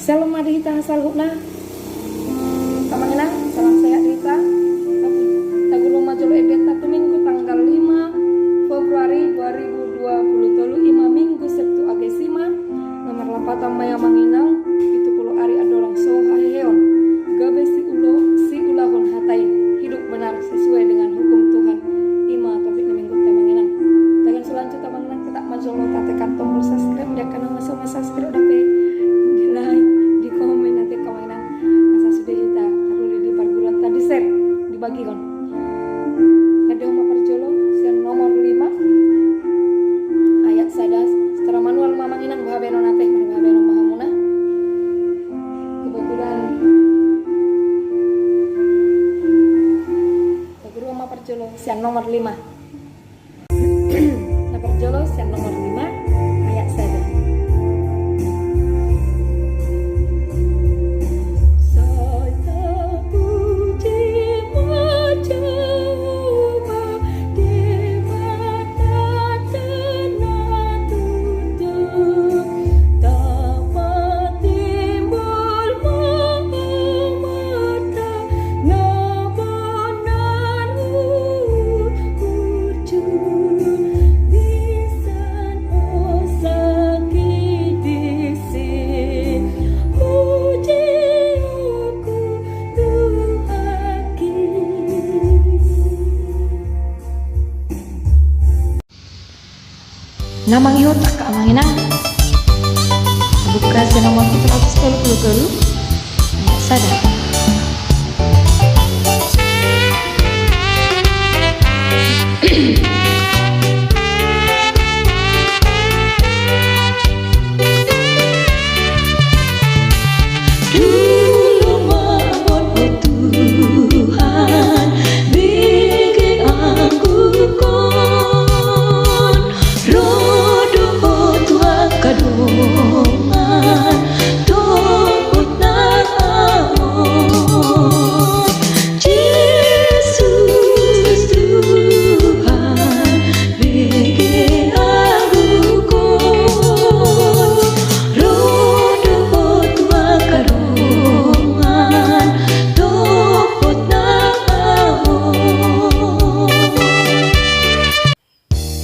Salam adita salhuna. Kamangina, salam sehat dita. Taguru majolo ebeta tu minggu tanggal 5 Februari 2023 ima minggu Sabtu agesima nomor lapatan maya manginang itu pulau ari adorong so haheon gabe si ulahon hatain hidup benar sesuai dengan hukum Tuhan ima topik minggu temanginang dengan selanjutnya manginang tetap majolo tatekan tombol subscribe dia kana masuk subscribe dapat di like di komen nanti kawangan masa sudah kita perlu di perguruan tadi share dibagi kon tadi oma perjolo sian nomor 5 ayat sadas secara manual mamanginang bahabeno nate bahabeno mahamuna kebetulan guru oma perjolo sian nomor 5 nah perjolo sian nomor 5 ayat sadas. Namang ihot ak amanginang buka si nomor 130 ayat sadar.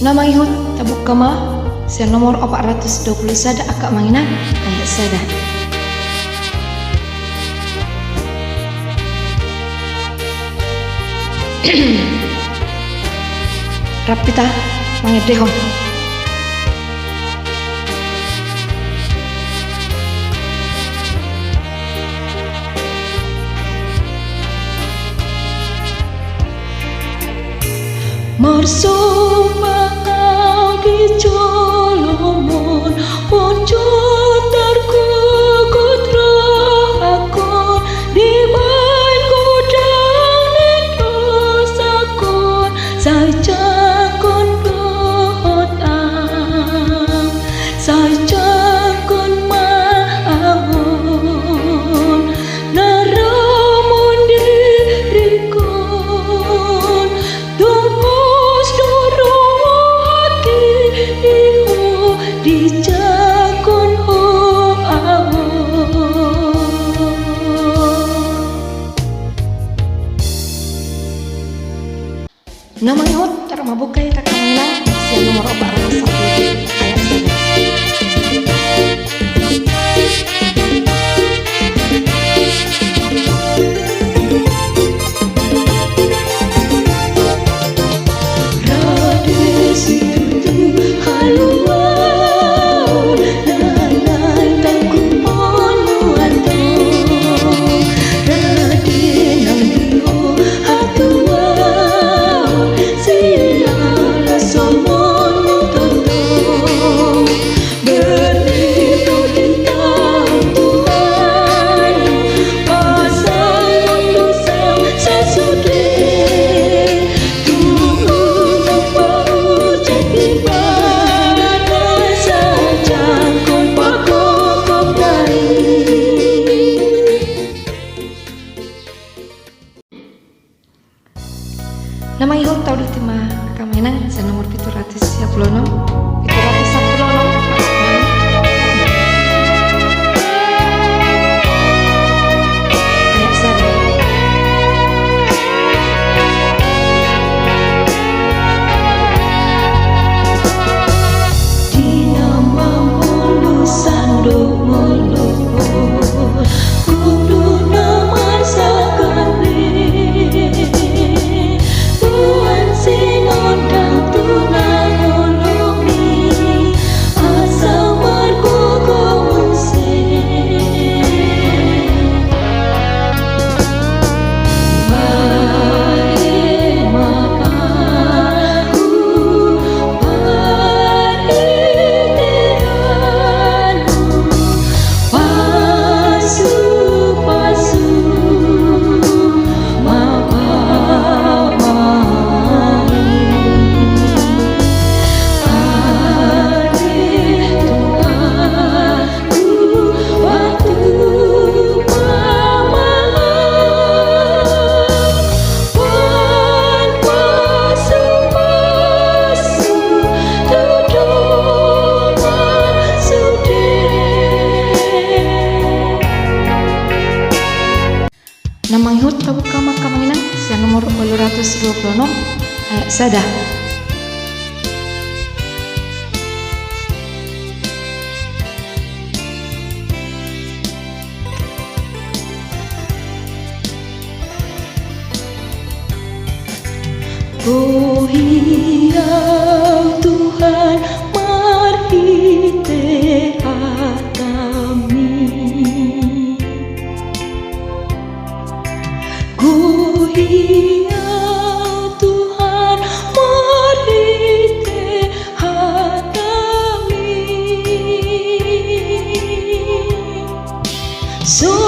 Nama ihut tabuk kama sian nomor 420 sada akak manginan ayat sada. Rapita mangedehon Marsoma agi colomon poncot terkukutra akon di bain gudang netosakon sai cakon dohotang sai cakon maawon naramun dirikon tumpus hati iho di cakon ho awon. Nama ihot termabukai takamana sian nomor 401 ayat 1. Namang tabu kama kamanginang sa nomor 826 sada. Oh hiang Tuhan marhite kami. Oh hiang Tuhan marhite kami. So